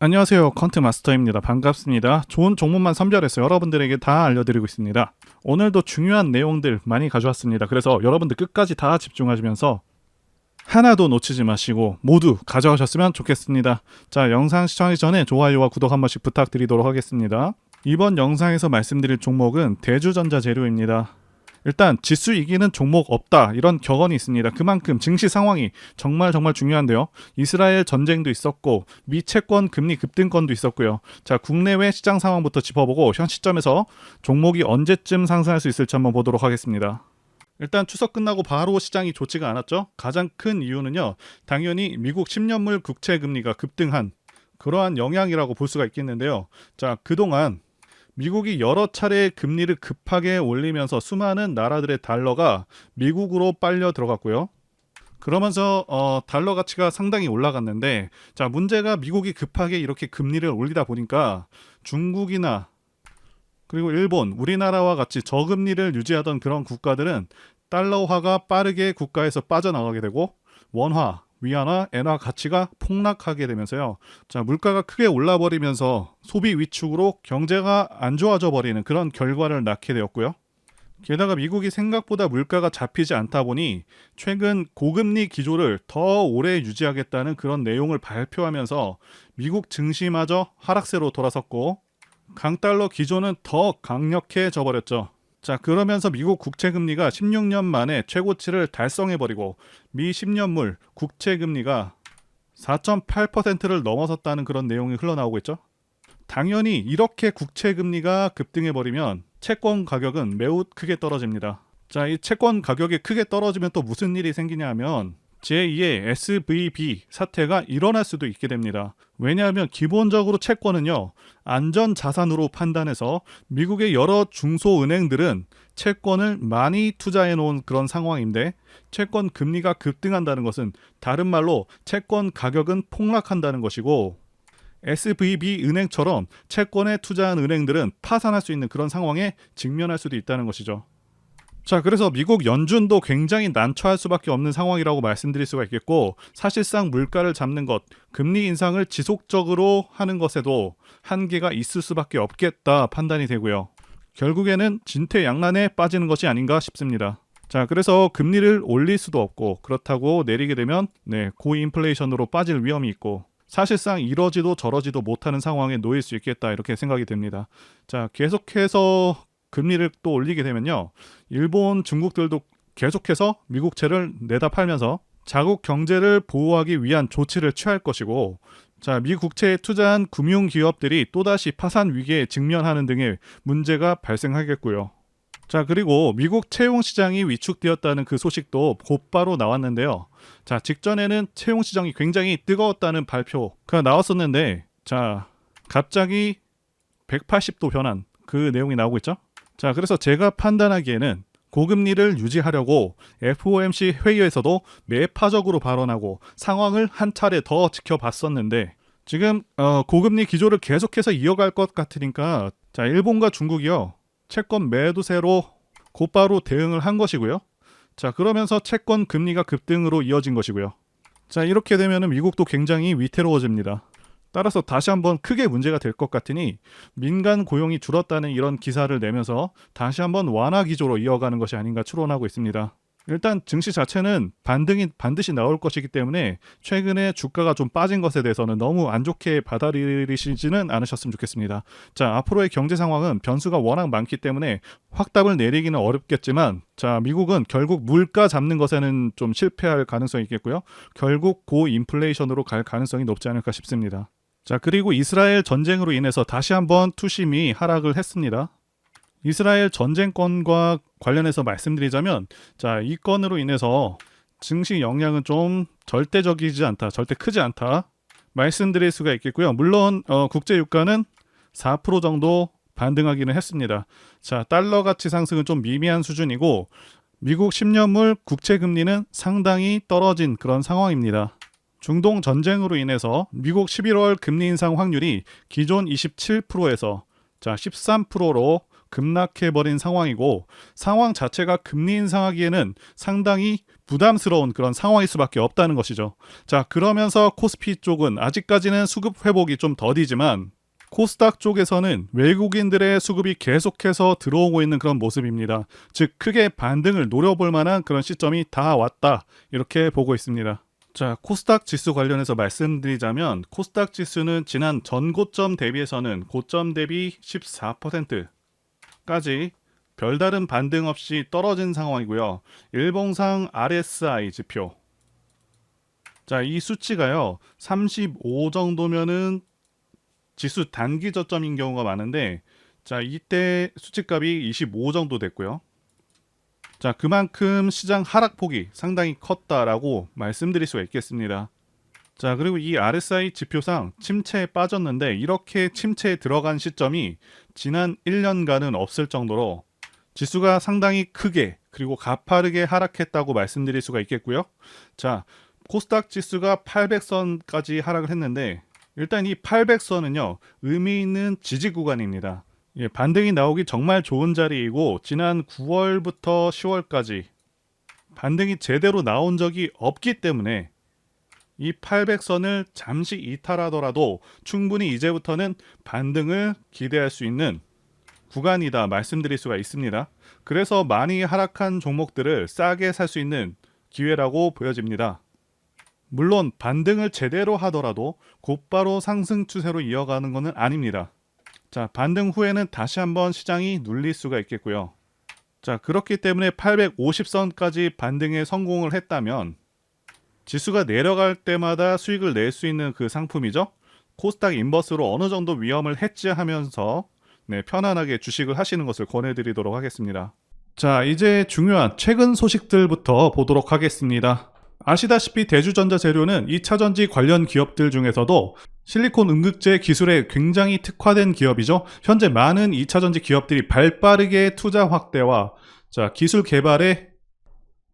안녕하세요. 컨트 마스터입니다. 반갑습니다. 좋은 종목만 선별해서 여러분들에게 다 알려드리고 있습니다. 오늘도 중요한 내용들 많이 가져왔습니다. 그래서 여러분들 끝까지 다 집중하시면서 하나도 놓치지 마시고 모두 가져가셨으면 좋겠습니다. 자, 영상 시청하기 전에 좋아요와 구독 한 번씩 부탁드리도록 하겠습니다. 이번 영상에서 말씀드릴 종목은 대주전자 재료입니다. 일단 지수 이기는 종목 없다 이런 격언이 있습니다. 그만큼 증시 상황이 정말 중요한데요. 이스라엘 전쟁도 있었고 미 채권 금리 급등권도 있었고요. 자, 국내외 시장 상황부터 짚어보고 현 시점에서 종목이 언제쯤 상승할 수 있을지 한번 보도록 하겠습니다. 일단 추석 끝나고 바로 시장이 좋지가 않았죠. 가장 큰 이유는요, 당연히 미국 10년물 국채 금리가 급등한 그러한 영향이라고 볼 수가 있겠는데요. 자, 그동안 미국이 여러 차례 금리를 급하게 올리면서 수많은 나라들의 달러가 미국으로 빨려 들어갔고요. 그러면서 달러 가치가 상당히 올라갔는데, 자, 문제가 미국이 급하게 이렇게 금리를 올리다 보니까 중국이나 그리고 일본, 우리나라와 같이 저금리를 유지하던 그런 국가들은 달러화가 빠르게 국가에서 빠져나가게 되고 원화, 위안화, 엔화 가치가 폭락하게 되면서요. 자, 물가가 크게 올라버리면서 소비 위축으로 경제가 안 좋아져 버리는 그런 결과를 낳게 되었고요. 게다가 미국이 생각보다 물가가 잡히지 않다 보니 최근 고금리 기조를 더 오래 유지하겠다는 그런 내용을 발표하면서 미국 증시마저 하락세로 돌아섰고 강달러 기조는 더 강력해져 버렸죠. 자, 그러면서 미국 국채금리가 16년 만에 최고치를 달성해버리고 미 10년물 국채금리가 4.8%를 넘어섰다는 그런 내용이 흘러나오고 있죠. 당연히 이렇게 국채금리가 급등해버리면 채권 가격은 매우 크게 떨어집니다. 자, 이 채권 가격이 크게 떨어지면 또 무슨 일이 생기냐 하면 제2의 SVB 사태가 일어날 수도 있게 됩니다. 왜냐하면 기본적으로 채권은요, 안전자산으로 판단해서 미국의 여러 중소은행들은 채권을 많이 투자해 놓은 그런 상황인데, 채권 금리가 급등한다는 것은 다른 말로 채권 가격은 폭락한다는 것이고, SVB 은행처럼 채권에 투자한 은행들은 파산할 수 있는 그런 상황에 직면할 수도 있다는 것이죠. 자, 그래서 미국 연준도 굉장히 난처할 수밖에 없는 상황이라고 말씀드릴 수가 있겠고, 사실상 물가를 잡는 것, 금리 인상을 지속적으로 하는 것에도 한계가 있을 수밖에 없겠다 판단이 되고요. 결국에는 진퇴양난에 빠지는 것이 아닌가 싶습니다. 자, 그래서 금리를 올릴 수도 없고, 그렇다고 내리게 되면 고인플레이션으로 빠질 위험이 있고, 사실상 이러지도 저러지도 못하는 상황에 놓일 수 있겠다 이렇게 생각이 됩니다. 자, 계속해서 금리를 또 올리게 되면요, 일본, 중국들도 계속해서 미국채를 내다 팔면서 자국 경제를 보호하기 위한 조치를 취할 것이고, 자, 미국채에 투자한 금융기업들이 또다시 파산 위기에 직면하는 등의 문제가 발생하겠고요. 자, 그리고 미국 채용 시장이 위축되었다는 그 소식도 곧바로 나왔는데요. 자, 직전에는 채용 시장이 굉장히 뜨거웠다는 발표가 나왔었는데, 자, 갑자기 180도 변한 그 내용이 나오고 있죠. 자, 그래서 제가 판단하기에는 고금리를 유지하려고 FOMC 회의에서도 매파적으로 발언하고 상황을 한 차례 더 지켜봤었는데, 지금 고금리 기조를 계속해서 이어갈 것 같으니까, 자, 일본과 중국이요, 채권 매도세로 곧바로 대응을 한 것이고요. 자, 그러면서 채권 금리가 급등으로 이어진 것이고요. 자, 이렇게 되면 미국도 굉장히 위태로워집니다. 따라서 다시 한번 크게 문제가 될 것 같으니 민간 고용이 줄었다는 이런 기사를 내면서 다시 한번 완화 기조로 이어가는 것이 아닌가 추론하고 있습니다. 일단 증시 자체는 반등이 반드시 나올 것이기 때문에 최근에 주가가 좀 빠진 것에 대해서는 너무 안 좋게 받아들이시지는 않으셨으면 좋겠습니다. 자, 앞으로의 경제 상황은 변수가 워낙 많기 때문에 확답을 내리기는 어렵겠지만, 자, 미국은 결국 물가 잡는 것에는 좀 실패할 가능성이 있겠고요. 결국 고인플레이션으로 갈 가능성이 높지 않을까 싶습니다. 자, 그리고 이스라엘 전쟁으로 인해서 다시 한번 투심이 하락을 했습니다. 이스라엘 전쟁권과 관련해서 말씀드리자면, 자, 이 건으로 인해서 증시 영향은 좀 절대적이지 않다, 절대 크지 않다 말씀드릴 수가 있겠고요. 물론 국제 유가는 4% 정도 반등하기는 했습니다. 자, 달러 가치 상승은 좀 미미한 수준이고 미국 10년물 국채 금리는 상당히 떨어진 그런 상황입니다. 중동 전쟁으로 인해서 미국 11월 금리 인상 확률이 기존 27%에서 자, 13%로 급락해버린 상황이고, 상황 자체가 금리 인상하기에는 상당히 부담스러운 그런 상황일 수밖에 없다는 것이죠. 자, 그러면서 코스피 쪽은 아직까지는 수급 회복이 좀 더디지만 코스닥 쪽에서는 외국인들의 수급이 계속해서 들어오고 있는 그런 모습입니다. 즉 크게 반등을 노려볼 만한 그런 시점이 다 왔다, 이렇게 보고 있습니다. 자, 코스닥 지수 관련해서 말씀드리자면 코스닥 지수는 지난 전고점 대비해서는 고점 대비 14%까지 별다른 반등 없이 떨어진 상황이고요. 일봉상 RSI 지표, 자, 이 수치가요 35 정도면은 지수 단기 저점인 경우가 많은데, 자, 이때 수치값이 25 정도 됐고요. 자, 그만큼 시장 하락폭이 상당히 컸다라고 말씀드릴 수가 있겠습니다. 자, 그리고 이 RSI 지표상 침체에 빠졌는데 이렇게 침체에 들어간 시점이 지난 1년간은 없을 정도로 지수가 상당히 크게 그리고 가파르게 하락했다고 말씀드릴 수가 있겠고요. 자, 코스닥 지수가 800선까지 하락을 했는데 일단 이 800선은요 의미 있는 지지 구간입니다. 예, 반등이 나오기 정말 좋은 자리이고 지난 9월부터 10월까지 반등이 제대로 나온 적이 없기 때문에 이 800선을 잠시 이탈하더라도 충분히 이제부터는 반등을 기대할 수 있는 구간이다 말씀드릴 수가 있습니다. 그래서 많이 하락한 종목들을 싸게 살 수 있는 기회라고 보여집니다. 물론 반등을 제대로 하더라도 곧바로 상승 추세로 이어가는 것은 아닙니다. 자, 반등 후에는 다시 한번 시장이 눌릴 수가 있겠고요. 자, 그렇기 때문에 850선까지 반등에 성공을 했다면 지수가 내려갈 때마다 수익을 낼 수 있는 그 상품이죠. 코스닥 인버스로 어느 정도 위험을 해지하면서 편안하게 주식을 하시는 것을 권해드리도록 하겠습니다. 자, 이제 중요한 최근 소식들부터 보도록 하겠습니다. 아시다시피 대주전자재료는 2차전지 관련 기업들 중에서도 실리콘 음극재 기술에 굉장히 특화된 기업이죠. 현재 많은 2차전지 기업들이 발빠르게 투자 확대와 기술 개발에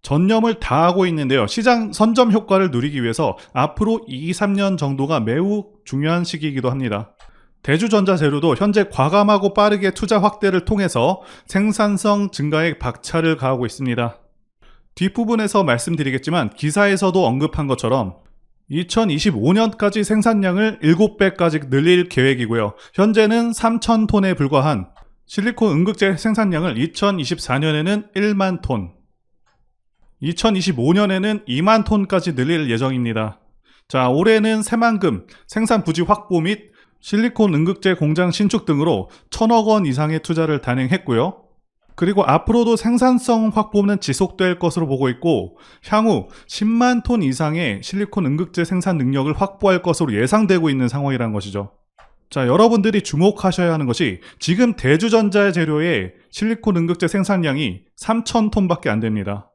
전념을 다하고 있는데요. 시장 선점 효과를 누리기 위해서 앞으로 2, 3년 정도가 매우 중요한 시기이기도 합니다. 대주전자재료도 현재 과감하고 빠르게 투자 확대를 통해서 생산성 증가에 박차를 가하고 있습니다. 뒷부분에서 말씀드리겠지만 기사에서도 언급한 것처럼 2025년까지 생산량을 7배까지 늘릴 계획이고요. 현재는 3,000톤에 불과한 실리콘 음극재 생산량을 2024년에는 1만 톤, 2025년에는 2만 톤까지 늘릴 예정입니다. 자, 올해는 새만금 생산 부지 확보 및 실리콘 음극재 공장 신축 등으로 1,000억 원 이상의 투자를 단행했고요. 그리고 앞으로도 생산성 확보는 지속될 것으로 보고 있고 향후 10만 톤 이상의 실리콘 음극재 생산 능력을 확보할 것으로 예상되고 있는 상황이라는 것이죠. 자, 여러분들이 주목하셔야 하는 것이 지금 대주전자재료의 실리콘 음극재 생산량이 3,000톤밖에 안 됩니다.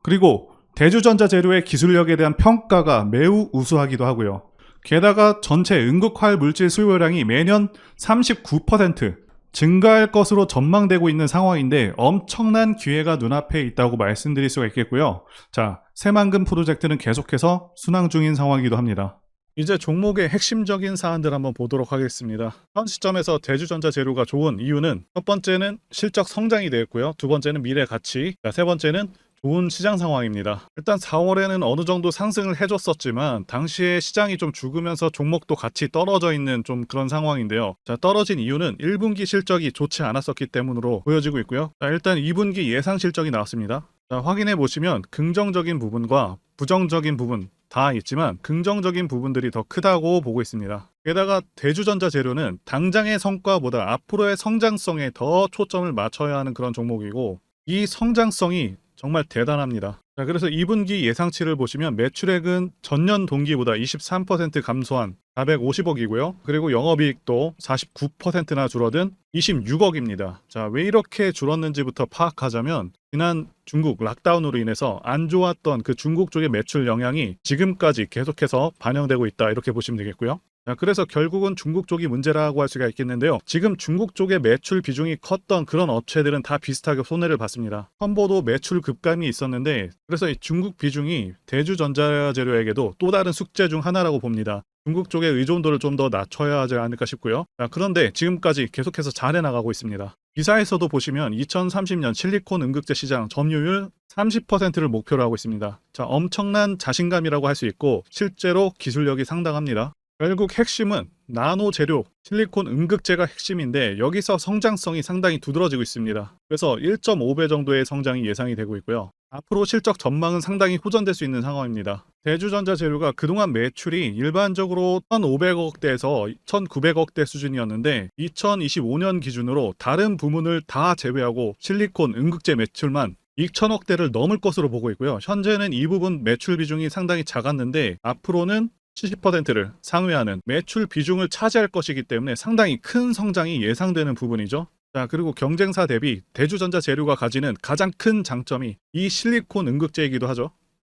그리고 대주전자재료의 기술력에 대한 평가가 매우 우수하기도 하고요. 게다가 전체 음극활 물질 수요량이 매년 39% 증가할 것으로 전망되고 있는 상황인데 엄청난 기회가 눈앞에 있다고 말씀드릴 수가 있겠고요. 자, 새만금 프로젝트는 계속해서 순항 중인 상황이기도 합니다. 이제 종목의 핵심적인 사안들 한번 보도록 하겠습니다. 현 시점에서 대주전자재료가 좋은 이유는 첫 번째는 실적 성장이 되었고요. 두 번째는 미래 가치, 세 번째는 좋은 시장 상황입니다. 일단 4월에는 어느 정도 상승을 해줬었지만 당시에 시장이 좀 죽으면서 종목도 같이 떨어져 있는 좀 그런 상황인데요. 자, 떨어진 이유는 1분기 실적이 좋지 않았었기 때문으로 보여지고 있고요. 자, 일단 2분기 예상 실적이 나왔습니다. 자, 확인해 보시면 긍정적인 부분과 부정적인 부분 다 있지만 긍정적인 부분들이 더 크다고 보고 있습니다. 게다가 대주전자재료는 당장의 성과보다 앞으로의 성장성에 더 초점을 맞춰야 하는 그런 종목이고 이 성장성이 정말 대단합니다. 자, 그래서 2분기 예상치를 보시면 매출액은 전년 동기보다 23% 감소한 450억이고요. 그리고 영업이익도 49%나 줄어든 26억입니다. 자, 왜 이렇게 줄었는지부터 파악하자면 지난 중국 락다운으로 인해서 안 좋았던 그 중국 쪽의 매출 영향이 지금까지 계속해서 반영되고 있다, 이렇게 보시면 되겠고요. 자, 그래서 결국은 중국 쪽이 문제라고 할 수가 있겠는데요. 지금 중국 쪽의 매출 비중이 컸던 그런 업체들은 다 비슷하게 손해를 봤습니다. 첨보도 매출 급감이 있었는데 그래서 이 중국 비중이 대주전자재료에게도 또 다른 숙제 중 하나라고 봅니다. 중국 쪽의 의존도를 좀 더 낮춰야 하지 않을까 싶고요. 자, 그런데 지금까지 계속해서 잘해나가고 있습니다. 기사에서도 보시면 2030년 실리콘 음극재 시장 점유율 30%를 목표로 하고 있습니다. 자, 엄청난 자신감이라고 할 수 있고 실제로 기술력이 상당합니다. 결국 핵심은 나노 재료, 실리콘 음극재가 핵심인데 여기서 성장성이 상당히 두드러지고 있습니다. 그래서 1.5배 정도의 성장이 예상이 되고 있고요. 앞으로 실적 전망은 상당히 호전될 수 있는 상황입니다. 대주전자 재료가 그동안 매출이 일반적으로 1,500억대에서 1,900억대 수준이었는데 2025년 기준으로 다른 부문을 다 제외하고 실리콘 음극재 매출만 2천억대를 넘을 것으로 보고 있고요. 현재는 이 부분 매출 비중이 상당히 작았는데 앞으로는 70%를 상회하는 매출 비중을 차지할 것이기 때문에 상당히 큰 성장이 예상되는 부분이죠. 자, 그리고 경쟁사 대비 대주전자 재료가 가지는 가장 큰 장점이 이 실리콘 음극재이기도 하죠.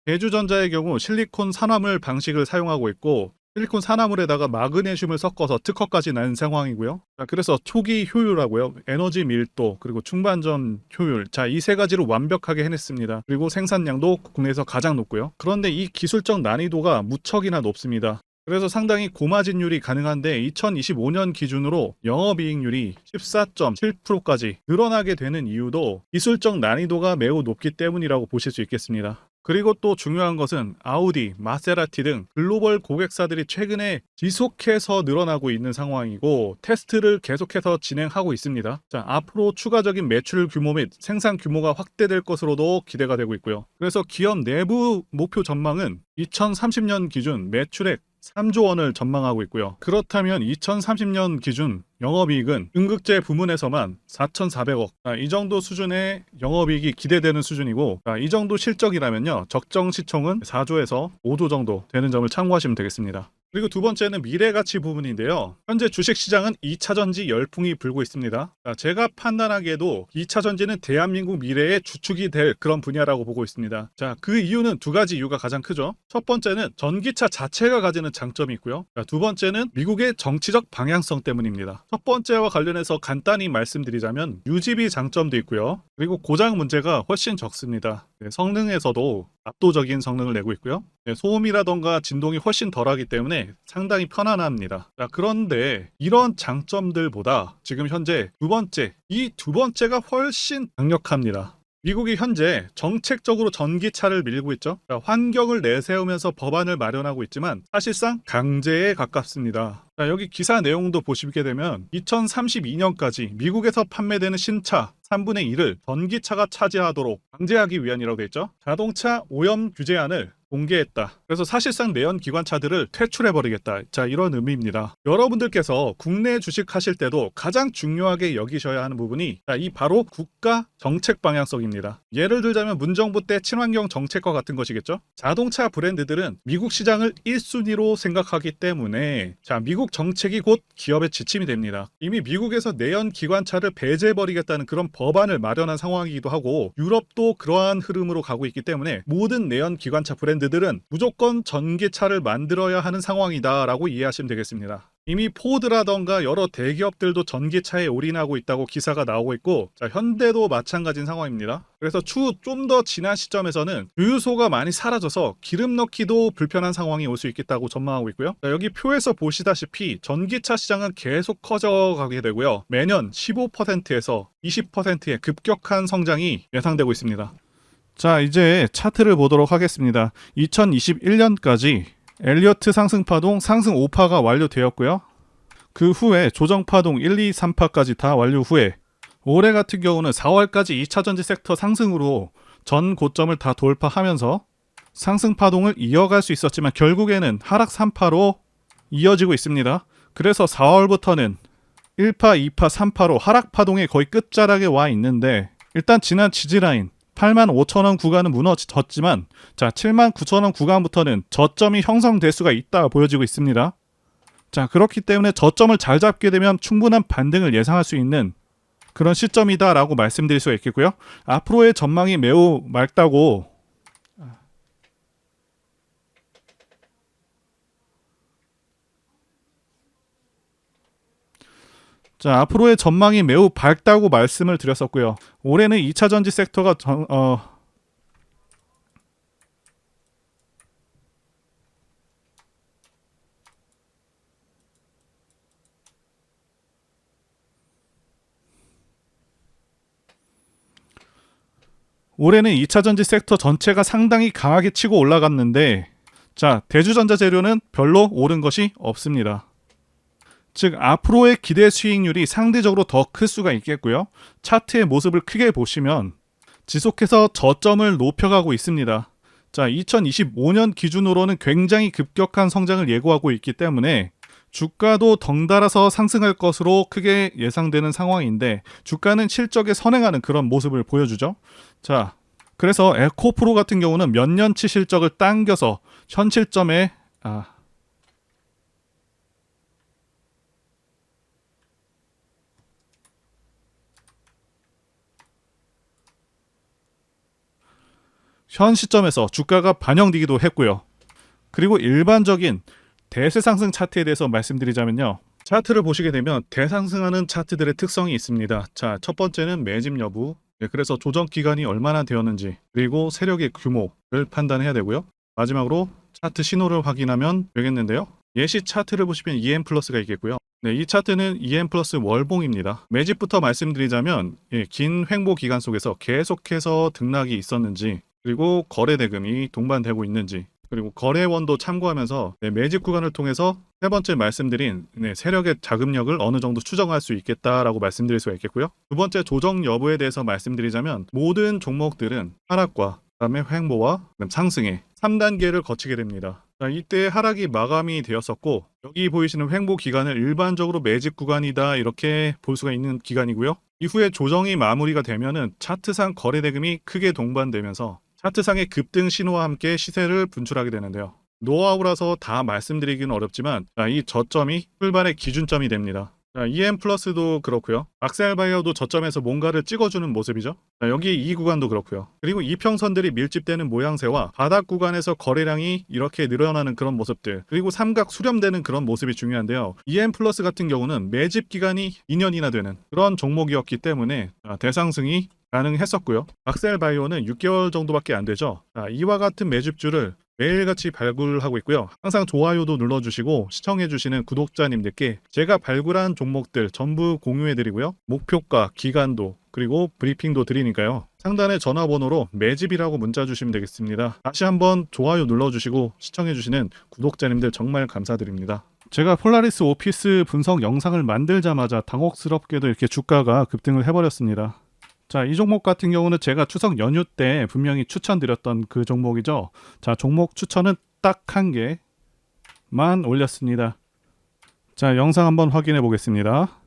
대주전자의 경우 실리콘 산화물 방식을 사용하고 있고 실리콘 산화물에다가 마그네슘을 섞어서 특허까지 난 상황이고요. 자, 그래서 초기 효율하고요, 에너지 밀도, 그리고 중반전 효율, 자, 이 세 가지를 완벽하게 해냈습니다. 그리고 생산량도 국내에서 가장 높고요. 그런데 이 기술적 난이도가 무척이나 높습니다. 그래서 상당히 고마진율이 가능한데 2025년 기준으로 영업이익률이 14.7%까지 늘어나게 되는 이유도 기술적 난이도가 매우 높기 때문이라고 보실 수 있겠습니다. 그리고 또 중요한 것은 아우디, 마세라티 등 글로벌 고객사들이 최근에 지속해서 늘어나고 있는 상황이고 테스트를 계속해서 진행하고 있습니다. 자, 앞으로 추가적인 매출 규모 및 생산 규모가 확대될 것으로도 기대가 되고 있고요. 그래서 기업 내부 목표 전망은 2030년 기준 매출액 3조 원을 전망하고 있고요. 그렇다면 2030년 기준 영업이익은 음극재 부문에서만 4,400억, 이 정도 수준의 영업이익이 기대되는 수준이고 이 정도 실적이라면요, 적정 시총은 4조에서 5조 정도 되는 점을 참고하시면 되겠습니다. 그리고 두 번째는 미래가치 부분인데요. 현재 주식시장은 2차전지 열풍이 불고 있습니다. 제가 판단하기에도 2차전지는 대한민국 미래의 주축이 될 그런 분야라고 보고 있습니다. 자, 그 이유는 두 가지 이유가 가장 크죠. 첫 번째는 전기차 자체가 가지는 장점이 있고요. 두 번째는 미국의 정치적 방향성 때문입니다. 첫 번째와 관련해서 간단히 말씀드리자면 유지비 장점도 있고요. 그리고 고장 문제가 훨씬 적습니다. 성능에서도 압도적인 성능을 내고 있고요. 소음이라던가 진동이 훨씬 덜하기 때문에 상당히 편안합니다. 자, 그런데 이런 장점들보다 지금 현재 이 두 번째가 훨씬 강력합니다. 미국이 현재 정책적으로 전기차를 밀고 있죠. 자, 환경을 내세우면서 법안을 마련하고 있지만 사실상 강제에 가깝습니다. 자, 여기 기사 내용도 보시게 되면 2032년까지 미국에서 판매되는 신차 3분의 1을 전기차가 차지하도록 강제하기 위한이라고 되어 있죠. 자동차 오염 규제안을 공개했다. 그래서 사실상 내연 기관차들을 퇴출해버리겠다. 자, 이런 의미입니다. 여러분들께서 국내 주식하실 때도 가장 중요하게 여기셔야 하는 부분이 이 바로 국가 정책 방향성입니다. 예를 들자면 문정부 때 친환경 정책과 같은 것이겠죠. 자동차 브랜드들은 미국 시장을 1순위로 생각하기 때문에 자, 미국 정책이 곧 기업의 지침이 됩니다. 이미 미국에서 내연 기관차를 배제해버리겠다는 그런 법안을 마련한 상황이기도 하고 유럽도 그러한 흐름으로 가고 있기 때문에 모든 내연 기관차 브랜드들은 무조건 전기차를 만들어야 하는 상황이다 라고 이해하시면 되겠습니다. 이미 포드라던가 여러 대기업들도 전기차에 올인하고 있다고 기사가 나오고 있고 자, 현대도 마찬가지인 상황입니다. 그래서 추후 좀 더 지난 시점에서는 주유소가 많이 사라져서 기름 넣기도 불편한 상황이 올 수 있겠다고 전망하고 있고요. 자, 여기 표에서 보시다시피 전기차 시장은 계속 커져가게 되고요. 매년 15%에서 20%의 급격한 성장이 예상되고 있습니다. 자, 이제 차트를 보도록 하겠습니다. 2021년까지 엘리어트 상승파동 상승 5파가 완료되었고요. 그 후에 조정파동 1, 2, 3파까지 다 완료 후에 올해 같은 경우는 4월까지 2차전지 섹터 상승으로 전 고점을 다 돌파하면서 상승파동을 이어갈 수 있었지만 결국에는 하락 3파로 이어지고 있습니다. 그래서 4월부터는 1파, 2파, 3파로 하락파동의 거의 끝자락에 와 있는데 일단 지난 지지라인 85,000원 구간은 무너졌지만 자, 79,000원 구간부터는 저점이 형성될 수가 있다 보여지고 있습니다. 자, 그렇기 때문에 저점을 잘 잡게 되면 충분한 반등을 예상할 수 있는 그런 시점이다 라고 말씀드릴 수가 있겠고요. 앞으로의 전망이 매우 맑다고 자, 앞으로의 전망이 매우 밝다고 말씀을 드렸었고요. 올해는 2차전지 섹터가 올해는 2차 전지 섹터 전체가 상당히 강하게 치고 올라갔는데 자, 대주전자 재료는 별로 오른 것이 없습니다. 즉 앞으로의 기대 수익률이 상대적으로 더 클 수가 있겠고요. 차트의 모습을 크게 보시면 지속해서 저점을 높여가고 있습니다. 자, 2025년 기준으로는 굉장히 급격한 성장을 예고하고 있기 때문에 주가도 덩달아서 상승할 것으로 크게 예상되는 상황인데 주가는 실적에 선행하는 그런 모습을 보여주죠. 자, 그래서 에코프로 같은 경우는 몇 년치 실적을 당겨서 현 실점에 현 시점에서 주가가 반영되기도 했고요. 그리고 일반적인 대세 상승 차트에 대해서 말씀드리자면요. 차트를 보시게 되면 대상승하는 차트들의 특성이 있습니다. 자, 첫 번째는 매집 여부, 그래서 조정 기간이 얼마나 되었는지, 그리고 세력의 규모를 판단해야 되고요. 마지막으로 차트 신호를 확인하면 되겠는데요. 예시 차트를 보시면 EM 플러스가 있겠고요. 네, 이 차트는 EM 플러스 월봉입니다. 매집부터 말씀드리자면 긴 횡보 기간 속에서 계속해서 등락이 있었는지, 그리고 거래 대금이 동반되고 있는지, 그리고 거래원도 참고하면서 매집 구간을 통해서 세 번째 말씀드린 세력의 자금력을 어느 정도 추정할 수 있겠다라고 말씀드릴 수가 있겠고요. 두 번째 조정 여부에 대해서 말씀드리자면 모든 종목들은 하락과 그다음에 횡보와 그다음 상승의 3단계를 거치게 됩니다. 자, 이때 하락이 마감이 되었었고 여기 보이시는 횡보 기간을 일반적으로 매집 구간이다 이렇게 볼 수가 있는 기간이고요. 이후에 조정이 마무리가 되면은 차트상 거래 대금이 크게 동반되면서 차트상의 급등 신호와 함께 시세를 분출하게 되는데요. 노하우라서 다 말씀드리기는 어렵지만 이 저점이 출발의 기준점이 됩니다. EM 플러스도 그렇고요. 악셀바이어도 저점에서 뭔가를 찍어주는 모습이죠. 여기 이 구간도 그렇고요. 그리고 이평선들이 밀집되는 모양새와 바닥 구간에서 거래량이 이렇게 늘어나는 그런 모습들, 그리고 삼각 수렴되는 그런 모습이 중요한데요. EM 플러스 같은 경우는 매집 기간이 2년이나 되는 그런 종목이었기 때문에 대상승이 가능했었고요. 악셀바이오는 6개월 정도밖에 안 되죠. 이와 같은 매집주를 매일같이 발굴하고 있고요. 항상 좋아요도 눌러주시고 시청해주시는 구독자님들께 제가 발굴한 종목들 전부 공유해드리고요. 목표가, 기간도 그리고 브리핑도 드리니까요. 상단의 전화번호로 매집이라고 문자 주시면 되겠습니다. 다시 한번 좋아요 눌러주시고 시청해주시는 구독자님들 정말 감사드립니다. 제가 폴라리스 오피스 분석 영상을 만들자마자 당혹스럽게도 이렇게 주가가 급등을 해버렸습니다. 자, 이 종목 같은 경우는 제가 추석 연휴 때 분명히 추천드렸던 그 종목이죠. 자, 종목 추천은 딱 한 개만 올렸습니다. 자, 영상 한번 확인해 보겠습니다.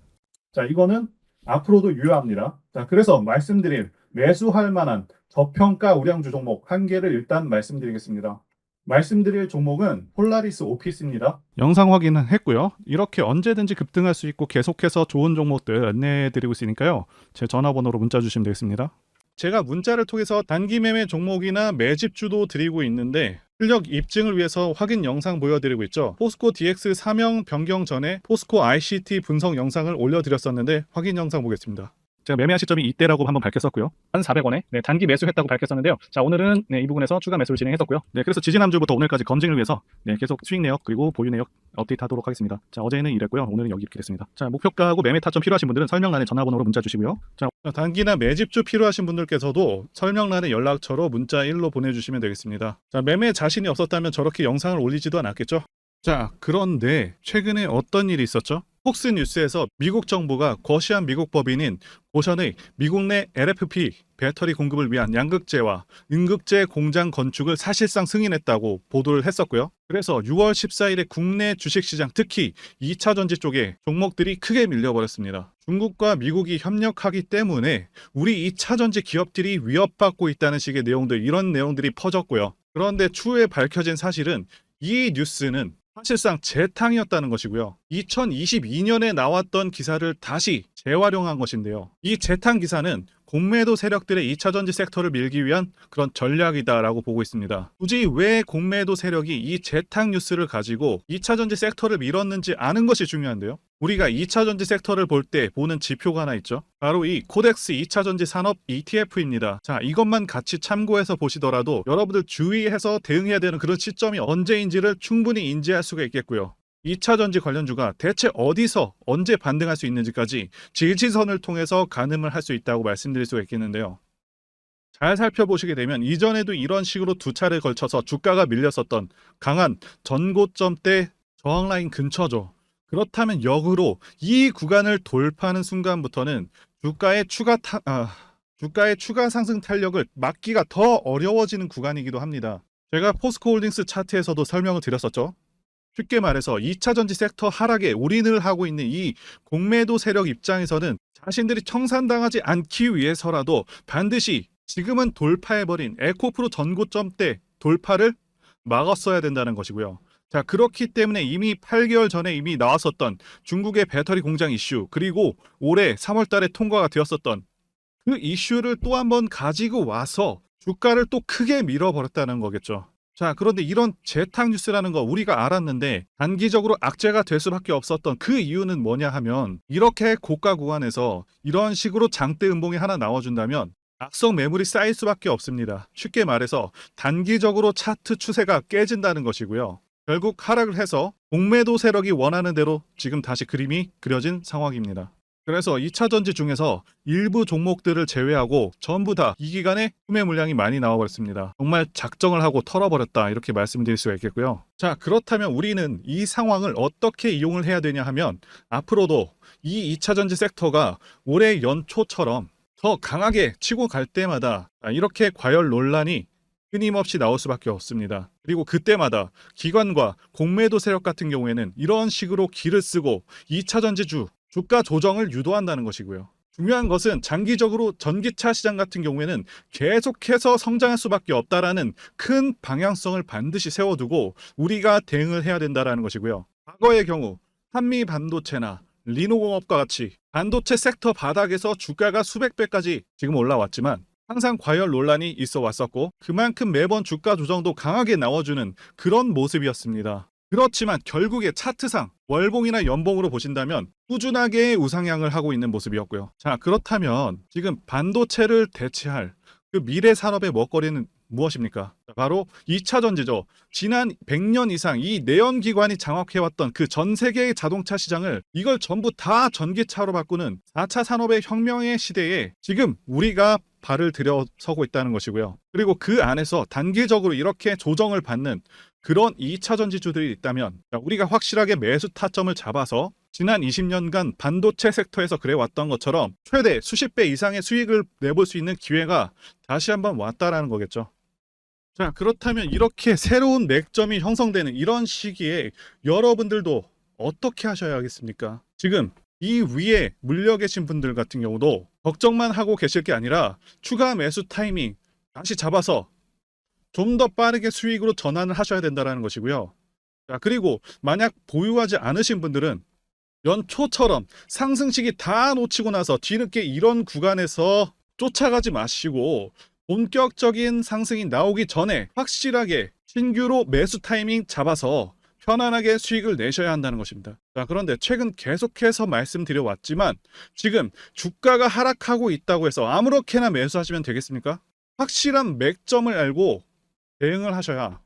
자, 이거는 앞으로도 유효합니다. 자, 그래서 말씀드릴 매수할 만한 저평가 우량주 종목 한 개를 일단 말씀드리겠습니다. 말씀드릴 종목은 폴라리스 오피스입니다. 영상 확인은 했고요. 이렇게 언제든지 급등할 수 있고 계속해서 좋은 종목들 안내해드리고 있으니까요. 제 전화번호로 문자 주시면 되겠습니다. 제가 문자를 통해서 단기 매매 종목이나 매집주도 드리고 있는데 실력 입증을 위해서 확인 영상 보여드리고 있죠. 포스코 DX 사명 변경 전에 포스코 ICT 분석 영상을 올려드렸었는데 확인 영상 보겠습니다. 제가 매매한 시점이 이때라고 한번 밝혔었고요. 1,400원에 단기 매수했다고 밝혔었는데요. 자, 오늘은 이 부분에서 추가 매수를 진행했었고요. 그래서 지지난주부터 오늘까지 검증을 위해서 계속 수익 내역 그리고 보유 내역 업데이트하도록 하겠습니다. 자, 어제는 이랬고요. 오늘은 여기 이렇게 됐습니다. 자, 목표가하고 매매 타점 필요하신 분들은 설명란에 전화번호로 문자 주시고요. 자, 단기나 매집주 필요하신 분들께서도 설명란에 연락처로 문자 1로 보내주시면 되겠습니다. 자, 매매 자신이 없었다면 저렇게 영상을 올리지도 않았겠죠. 자, 그런데 최근에 어떤 일이 있었죠? 폭스뉴스에서 미국 정부가 거시한 미국 법인인 고션의 미국 내 LFP 배터리 공급을 위한 양극재와 음극재 공장 건축을 사실상 승인했다고 보도를 했었고요. 그래서 6월 14일에 국내 주식시장 특히 2차 전지 쪽에 종목들이 크게 밀려버렸습니다. 중국과 미국이 협력하기 때문에 우리 2차 전지 기업들이 위협받고 있다는 식의 내용들, 이런 내용들이 퍼졌고요. 그런데 추후에 밝혀진 사실은 이 뉴스는 사실상 재탕이었다는 것이고요. 2022년에 나왔던 기사를 다시 재활용한 것인데요. 이 재탕 기사는 공매도 세력들의 2차 전지 섹터를 밀기 위한 그런 전략이다라고 보고 있습니다. 굳이 왜 공매도 세력이 이 재탕 뉴스를 가지고 2차 전지 섹터를 밀었는지 아는 것이 중요한데요. 우리가 2차 전지 섹터를 볼 때 보는 지표가 하나 있죠. 바로 이 코덱스 2차 전지 산업 ETF입니다. 자, 이것만 같이 참고해서 보시더라도 여러분들 주의해서 대응해야 되는 그런 시점이 언제인지를 충분히 인지할 수가 있겠고요. 2차 전지 관련주가 대체 어디서 언제 반등할 수 있는지까지 지지선을 통해서 가늠을 할 수 있다고 말씀드릴 수가 있겠는데요. 잘 살펴보시게 되면 이전에도 이런 식으로 두 차례에 걸쳐서 주가가 밀렸었던 강한 전고점대 저항 라인 근처죠. 그렇다면 역으로 이 구간을 돌파하는 순간부터는 주가의 추가 상승 탄력을 막기가 더 어려워지는 구간이기도 합니다. 제가 포스코홀딩스 차트에서도 설명을 드렸었죠. 쉽게 말해서 2차 전지 섹터 하락에 올인을 하고 있는 이 공매도 세력 입장에서는 자신들이 청산당하지 않기 위해서라도 반드시 지금은 돌파해버린 에코프로 전고점대 돌파를 막았어야 된다는 것이고요. 자, 그렇기 때문에 이미 8개월 전에 이미 나왔었던 중국의 배터리 공장 이슈, 그리고 올해 3월 달에 통과가 되었었던 그 이슈를 또 한 번 가지고 와서 주가를 또 크게 밀어버렸다는 거겠죠. 자, 그런데 이런 재탕 뉴스라는 거 우리가 알았는데 단기적으로 악재가 될 수밖에 없었던 그 이유는 뭐냐 하면, 이렇게 고가 구간에서 이런 식으로 장대 음봉이 하나 나와준다면 악성 매물이 쌓일 수밖에 없습니다. 쉽게 말해서 단기적으로 차트 추세가 깨진다는 것이고요. 결국 하락을 해서 공매도 세력이 원하는 대로 지금 다시 그림이 그려진 상황입니다. 그래서 2차 전지 중에서 일부 종목들을 제외하고 전부 다 이 기간에 투매 물량이 많이 나와버렸습니다. 정말 작정을 하고 털어버렸다, 이렇게 말씀드릴 수가 있겠고요. 자, 그렇다면 우리는 이 상황을 어떻게 이용을 해야 되냐 하면, 앞으로도 이 2차 전지 섹터가 올해 연초처럼 더 강하게 치고 갈 때마다 이렇게 과열 논란이 끊임없이 나올 수밖에 없습니다. 그리고 그때마다 기관과 공매도 세력 같은 경우에는 이런 식으로 기를 쓰고 2차 전지주 주가 조정을 유도한다는 것이고요. 중요한 것은 장기적으로 전기차 시장 같은 경우에는 계속해서 성장할 수밖에 없다라는 큰 방향성을 반드시 세워두고 우리가 대응을 해야 된다는 것이고요. 과거의 경우 한미 반도체나 리노공업과 같이 반도체 섹터 바닥에서 주가가 수백 배까지 지금 올라왔지만 항상 과열 논란이 있어 왔었고, 그만큼 매번 주가 조정도 강하게 나와주는 그런 모습이었습니다. 그렇지만 결국에 차트상 월봉이나 연봉으로 보신다면 꾸준하게 우상향을 하고 있는 모습이었고요. 자, 그렇다면 지금 반도체를 대체할 그 미래 산업의 먹거리는 무엇입니까? 바로 2차 전지죠. 지난 100년 이상 이 내연기관이 장악해왔던 그 전 세계의 자동차 시장을 이걸 전부 다 전기차로 바꾸는 4차 산업의 혁명의 시대에 지금 우리가 발을 들여서고 있다는 것이고요. 그리고 그 안에서 단기적으로 이렇게 조정을 받는 그런 2차 전지주들이 있다면 우리가 확실하게 매수 타점을 잡아서 지난 20년간 반도체 섹터에서 그래왔던 것처럼 최대 수십 배 이상의 수익을 내볼 수 있는 기회가 다시 한번 왔다라는 거겠죠. 자, 그렇다면 이렇게 새로운 맥점이 형성되는 이런 시기에 여러분들도 어떻게 하셔야겠습니까? 지금 이 위에 물려 계신 분들 같은 경우도 걱정만 하고 계실 게 아니라 추가 매수 타이밍 다시 잡아서 좀 더 빠르게 수익으로 전환을 하셔야 된다는 것이고요. 자, 그리고 만약 보유하지 않으신 분들은 연초처럼 상승 시기 다 놓치고 나서 뒤늦게 이런 구간에서 쫓아가지 마시고 본격적인 상승이 나오기 전에 확실하게 신규로 매수 타이밍 잡아서 편안하게 수익을 내셔야 한다는 것입니다. 자, 그런데 최근 계속해서 말씀드려 왔지만 지금 주가가 하락하고 있다고 해서 아무렇게나 매수하시면 되겠습니까? 확실한 맥점을 알고 대응을 하셔야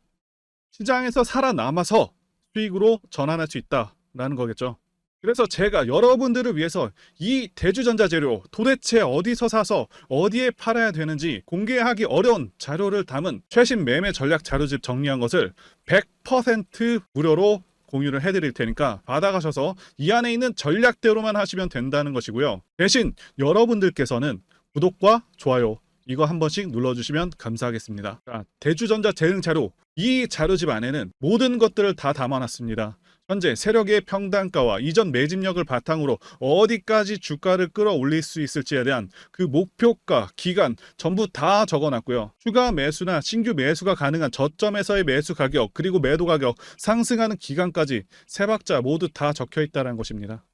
시장에서 살아남아서 수익으로 전환할 수 있다라는 거겠죠. 그래서 제가 여러분들을 위해서 이 대주전자재료 도대체 어디서 사서 어디에 팔아야 되는지 공개하기 어려운 자료를 담은 최신 매매 전략 자료집 정리한 것을 100% 무료로 공유를 해드릴 테니까 받아가셔서 이 안에 있는 전략대로만 하시면 된다는 것이고요. 대신 여러분들께서는 구독과 좋아요 이거 한 번씩 눌러주시면 감사하겠습니다. 자, 대주전자 대응 자료, 이 자료집 안에는 모든 것들을 다 담아놨습니다. 현재 세력의 평단가와 이전 매집력을 바탕으로 어디까지 주가를 끌어올릴 수 있을지에 대한 그 목표가, 기간 전부 다 적어놨고요. 추가 매수나 신규 매수가 가능한 저점에서의 매수 가격, 그리고 매도 가격, 상승하는 기간까지 세 박자 모두 다 적혀있다는 것입니다.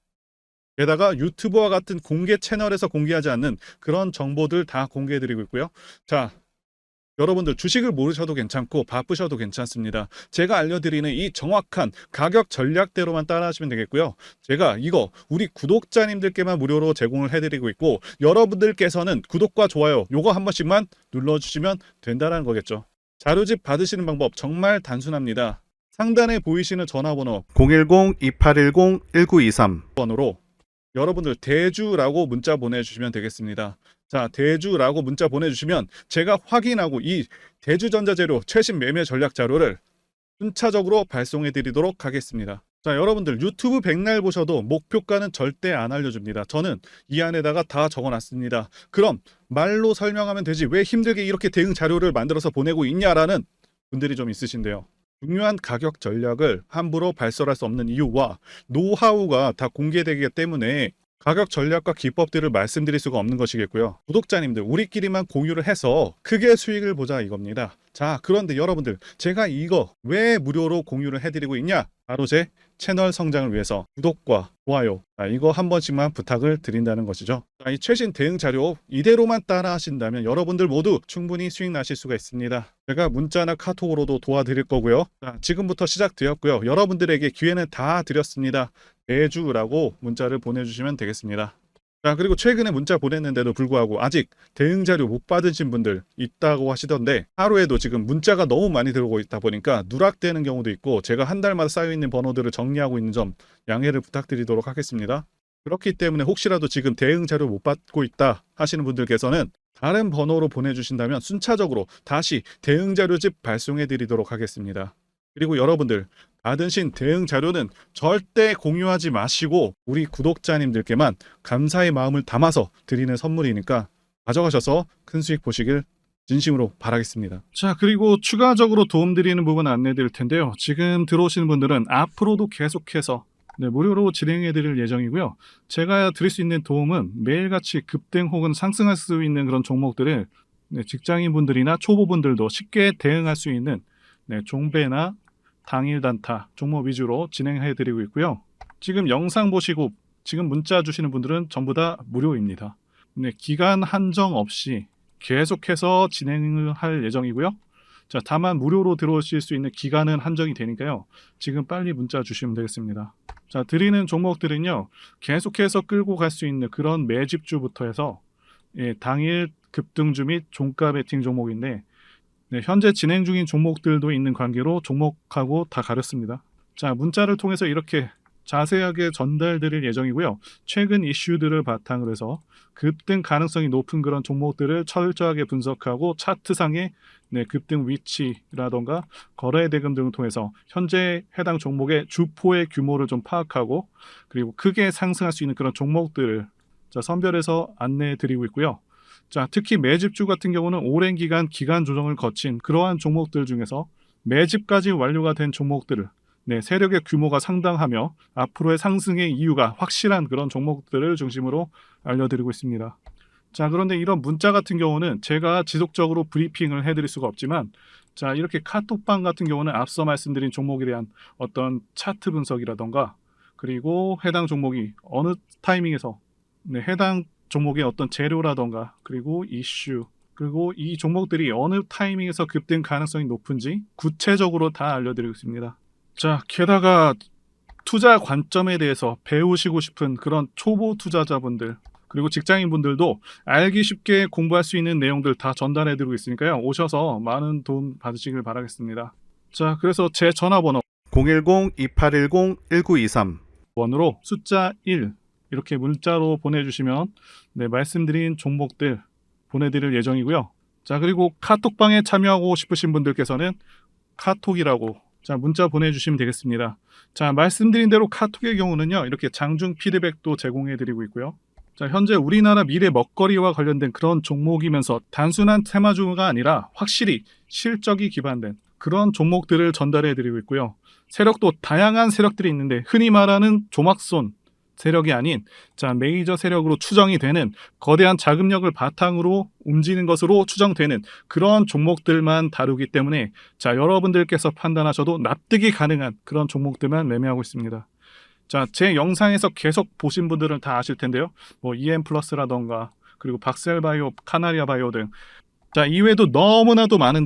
게다가 유튜브와 같은 공개 채널에서 공개하지 않는 그런 정보들 다 공개해드리고 있고요. 자, 여러분들 주식을 모르셔도 괜찮고 바쁘셔도 괜찮습니다. 제가 알려드리는 이 정확한 가격 전략대로만 따라하시면 되겠고요. 제가 이거 우리 구독자님들께만 무료로 제공을 해드리고 있고 여러분들께서는 구독과 좋아요 요거 한 번씩만 눌러주시면 된다는 거겠죠. 자료집 받으시는 방법 정말 단순합니다. 상단에 보이시는 전화번호 010-2810-1923번으로 여러분들 대주라고 문자 보내주시면 되겠습니다. 자, 대주라고 문자 보내주시면 제가 확인하고 이 대주전자재료 최신 매매 전략 자료를 순차적으로 발송해 드리도록 하겠습니다. 자, 여러분들 유튜브 백날 보셔도 목표가는 절대 안 알려줍니다. 저는 이 안에다가 다 적어놨습니다. 그럼 말로 설명하면 되지 왜 힘들게 이렇게 대응 자료를 만들어서 보내고 있냐라는 분들이 좀 있으신데요. 중요한 가격 전략을 함부로 발설할 수 없는 이유와 노하우가 다 공개되기 때문에 가격 전략과 기법들을 말씀드릴 수가 없는 것이겠고요. 구독자님들 우리끼리만 공유를 해서 크게 수익을 보자 이겁니다. 자, 그런데 여러분들 제가 이거 왜 무료로 공유를 해드리고 있냐? 바로 제 채널 성장을 위해서 구독과 좋아요 이거 한 번씩만 부탁을 드린다는 것이죠. 자, 이 최신 대응 자료 이대로만 따라 하신다면 여러분들 모두 충분히 수익 나실 수가 있습니다. 제가 문자나 카톡으로도 도와드릴 거고요. 자, 지금부터 시작되었고요. 여러분들에게 기회는 다 드렸습니다. 매주라고 문자를 보내주시면 되겠습니다. 자, 그리고 최근에 문자 보냈는데도 불구하고 아직 대응 자료 못 받으신 분들 있다고 하시던데 하루에도 지금 문자가 너무 많이 들어오고 있다 보니까 누락되는 경우도 있고 제가 한 달마다 쌓여있는 번호들을 정리하고 있는 점 양해를 부탁드리도록 하겠습니다. 그렇기 때문에 혹시라도 지금 대응 자료 못 받고 있다 하시는 분들께서는 다른 번호로 보내주신다면 순차적으로 다시 대응 자료집 발송해 드리도록 하겠습니다. 그리고 여러분들 받으신 대응 자료는 절대 공유하지 마시고 우리 구독자님들께만 감사의 마음을 담아서 드리는 선물이니까 가져가셔서 큰 수익 보시길 진심으로 바라겠습니다. 자, 그리고 추가적으로 도움드리는 부분 안내 드릴 텐데요. 지금 들어오시는 분들은 앞으로도 계속해서 무료로 진행해 드릴 예정이고요. 제가 드릴 수 있는 도움은 매일같이 급등 혹은 상승할 수 있는 그런 종목들을 직장인분들이나 초보분들도 쉽게 대응할 수 있는 종배나 당일 단타 종목 위주로 진행해 드리고 있고요. 지금 영상 보시고 지금 문자 주시는 분들은 전부 다 무료입니다. 기간 한정 없이 계속해서 진행을 할 예정이고요. 자, 다만 무료로 들어오실 수 있는 기간은 한정이 되니까요. 지금 빨리 문자 주시면 되겠습니다. 자, 드리는 종목들은요. 계속해서 끌고 갈 수 있는 그런 매집주부터 해서 당일 급등주 및 종가 베팅 종목인데 현재 진행 중인 종목들도 있는 관계로 종목하고 다 가렸습니다. 자, 문자를 통해서 이렇게 자세하게 전달드릴 예정이고요. 최근 이슈들을 바탕으로 해서 급등 가능성이 높은 그런 종목들을 철저하게 분석하고 차트상의 급등 위치라던가 거래 대금 등을 통해서 현재 해당 종목의 주포의 규모를 좀 파악하고 그리고 크게 상승할 수 있는 그런 종목들을 선별해서 안내해 드리고 있고요. 자, 특히 매집주 같은 경우는 오랜 기간 조정을 거친 그러한 종목들 중에서 매집까지 완료가 된 종목들을 세력의 규모가 상당하며 앞으로의 상승의 이유가 확실한 그런 종목들을 중심으로 알려드리고 있습니다. 자, 그런데 이런 문자 같은 경우는 제가 지속적으로 브리핑을 해드릴 수가 없지만 자, 이렇게 카톡방 같은 경우는 앞서 말씀드린 종목에 대한 어떤 차트 분석이라던가 그리고 해당 종목이 어느 타이밍에서 해당 종목의 어떤 재료라던가 그리고 이슈 그리고 이 종목들이 어느 타이밍에서 급등 가능성이 높은지 구체적으로 다 알려드리고 있습니다. 자, 게다가 투자 관점에 대해서 배우시고 싶은 그런 초보 투자자분들 그리고 직장인분들도 알기 쉽게 공부할 수 있는 내용들 다 전달해드리고 있으니까요. 오셔서 많은 도움 받으시길 바라겠습니다. 자, 그래서 제 전화번호 010-2810-1923 번호로 숫자 1 이렇게 문자로 보내주시면 말씀드린 종목들 보내드릴 예정이고요. 자, 그리고 카톡방에 참여하고 싶으신 분들께서는 카톡이라고 문자 보내주시면 되겠습니다. 자, 말씀드린 대로 카톡의 경우는요. 이렇게 장중 피드백도 제공해드리고 있고요. 자, 현재 우리나라 미래 먹거리와 관련된 그런 종목이면서 단순한 테마주가 아니라 확실히 실적이 기반된 그런 종목들을 전달해드리고 있고요. 세력도 다양한 세력들이 있는데 흔히 말하는 조막손 세력이 아닌 메이저 세력으로 추정이 되는 거대한 자금력을 바탕으로 움직이는 것으로 추정되는 그런 종목들만 다루기 때문에 여러분들께서 판단하셔도 납득이 가능한 그런 종목들만 매매하고 있습니다. 자, 제 영상에서 계속 보신 분들은 다 아실 텐데요. EM 플러스라던가 그리고 박셀바이오, 카나리아 바이오 등 이외에도 너무나도 많은